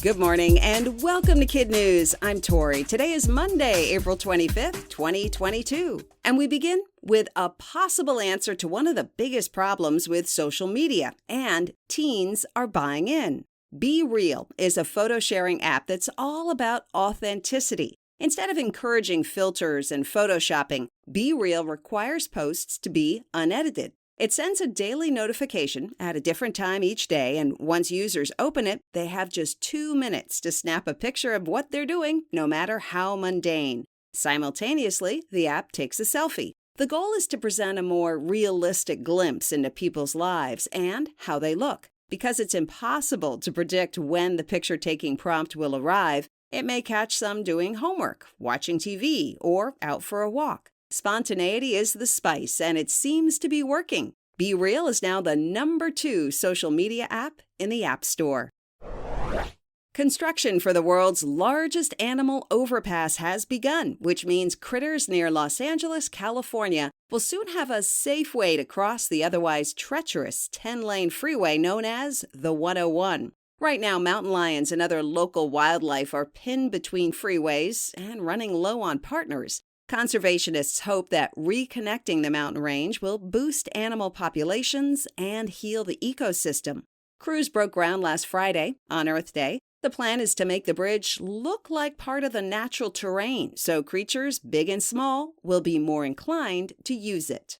Good morning and welcome to KidNuz. I'm Tori. Today is Monday, April 25th, 2022. And we begin with a possible answer to one of the biggest problems with social media, and teens are buying in. BeReal is a photo sharing app that's all about authenticity. Instead of encouraging filters and photoshopping, BeReal requires posts to be unedited. It sends a daily notification at a different time each day, and once users open it, they have just 2 minutes to snap a picture of what they're doing, no matter how mundane. Simultaneously, the app takes a selfie. The goal is to present a more realistic glimpse into people's lives and how they look. Because it's impossible to predict when the picture-taking prompt will arrive, it may catch some doing homework, watching TV, or out for a walk. Spontaneity is the spice, and it seems to be working. BeReal is now the #2 social media app in the App Store. Construction for the world's largest animal overpass has begun, which means critters near Los Angeles, California, will soon have a safe way to cross the otherwise treacherous 10-lane freeway known as the 101. Right now, mountain lions and other local wildlife are pinned between freeways and running low on partners. Conservationists hope that reconnecting the mountain range will boost animal populations and heal the ecosystem. Crews broke ground last Friday, on Earth Day. The plan is to make the bridge look like part of the natural terrain, so creatures, big and small, will be more inclined to use it.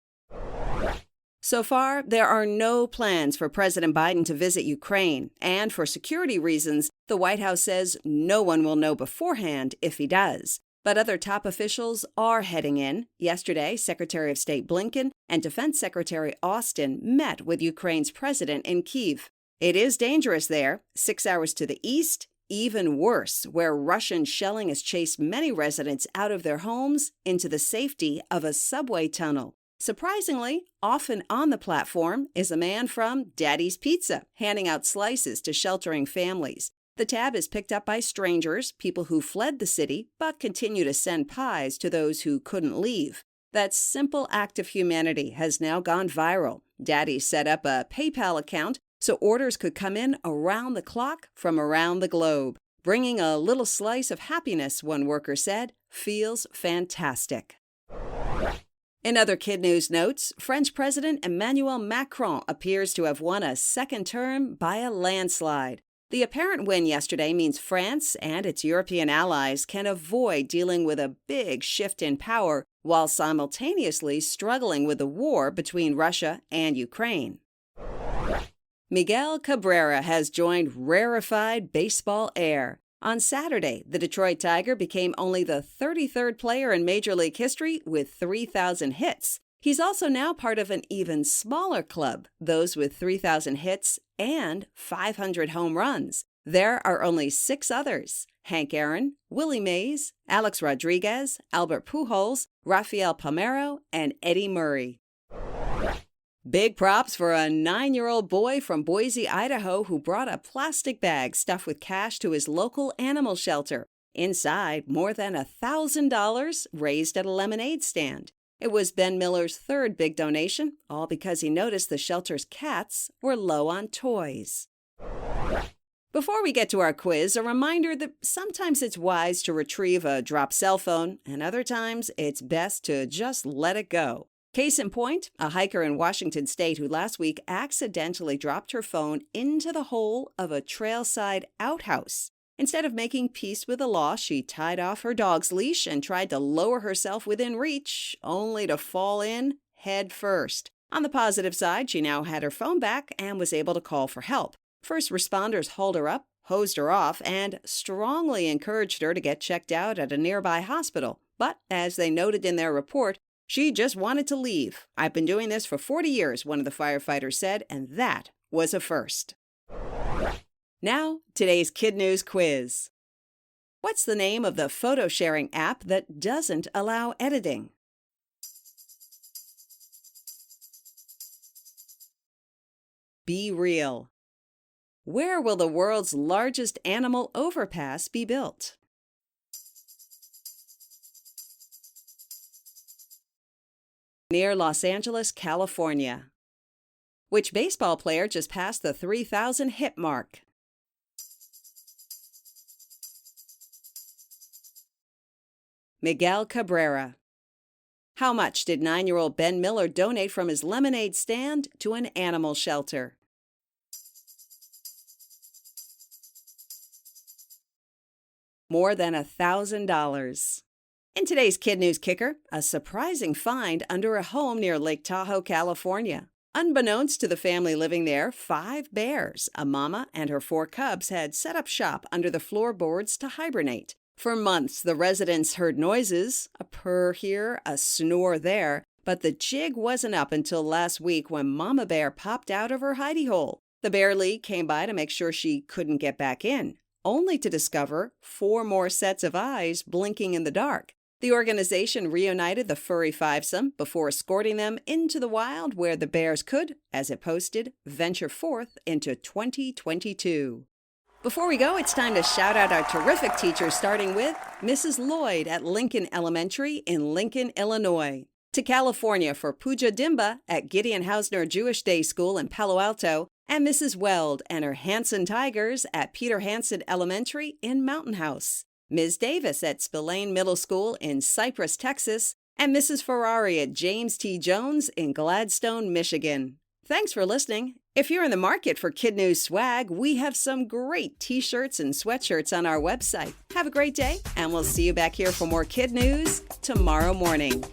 So far, there are no plans for President Biden to visit Ukraine, and for security reasons, the White House says no one will know beforehand if he does. But other top officials are heading in. Yesterday, Secretary of State Blinken and Defense Secretary Austin met with Ukraine's president in Kyiv. It is dangerous there, 6 hours to the east, even worse, where Russian shelling has chased many residents out of their homes into the safety of a subway tunnel. Surprisingly, often on the platform is a man from Daddy's Pizza, handing out slices to sheltering families. The tab is picked up by strangers, people who fled the city, but continue to send pies to those who couldn't leave. That simple act of humanity has now gone viral. Daddy set up a PayPal account so orders could come in around the clock from around the globe. Bringing a little slice of happiness, one worker said, feels fantastic. In other KidNuz notes, French President Emmanuel Macron appears to have won a second term by a landslide. The apparent win yesterday means France and its European allies can avoid dealing with a big shift in power while simultaneously struggling with the war between Russia and Ukraine. Miguel Cabrera has joined rarefied baseball air. On Saturday, the Detroit Tiger became only the 33rd player in Major League history with 3,000 hits. He's also now part of an even smaller club, those with 3,000 hits and 500 home runs. There are only 6 others: Hank Aaron, Willie Mays, Alex Rodriguez, Albert Pujols, Rafael Palmeiro, and Eddie Murray. Big props for a 9-year-old boy from Boise, Idaho, who brought a plastic bag stuffed with cash to his local animal shelter. Inside, more than $1,000 raised at a lemonade stand. It was Ben Miller's 3rd big donation, all because he noticed the shelter's cats were low on toys. Before we get to our quiz, a reminder that sometimes it's wise to retrieve a dropped cell phone, and other times it's best to just let it go. Case in point, a hiker in Washington state who last week accidentally dropped her phone into the hole of a trailside outhouse. Instead of making peace with the law, she tied off her dog's leash and tried to lower herself within reach, only to fall in head first. On the positive side, she now had her phone back and was able to call for help. First responders hauled her up, hosed her off, and strongly encouraged her to get checked out at a nearby hospital. But, as they noted in their report, she just wanted to leave. "I've been doing this for 40 years, one of the firefighters said, and that was a first. Now, today's KidNuz quiz. What's the name of the photo sharing app that doesn't allow editing? BeReal. Where will the world's largest animal overpass be built? Near Los Angeles, California. Which baseball player just passed the 3,000 hit mark? Miguel Cabrera. How much did 9-year-old Ben Miller donate from his lemonade stand to an animal shelter? More than $1,000. In today's KidNuz Kicker, a surprising find under a home near Lake Tahoe, California. Unbeknownst to the family living there, 5 bears, a mama and her 4 cubs, had set up shop under the floorboards to hibernate. For months, the residents heard noises, a purr here, a snore there, but the jig wasn't up until last week when Mama Bear popped out of her hidey hole. The Bear League came by to make sure she couldn't get back in, only to discover 4 more sets of eyes blinking in the dark. The organization reunited the furry fivesome before escorting them into the wild where the bears could, as it posted, venture forth into 2022. Before we go, it's time to shout out our terrific teachers, starting with Mrs. Lloyd at Lincoln Elementary in Lincoln, Illinois. To California for Puja Dimba at Gideon Hausner Jewish Day School in Palo Alto, and Mrs. Weld and her Hanson Tigers at Peter Hanson Elementary in Mountain House. Ms. Davis at Spillane Middle School in Cypress, Texas, and Mrs. Ferrari at James T. Jones in Gladstone, Michigan. Thanks for listening. If you're in the market for KidNuz swag, we have some great t-shirts and sweatshirts on our website. Have a great day, and we'll see you back here for more KidNuz tomorrow morning.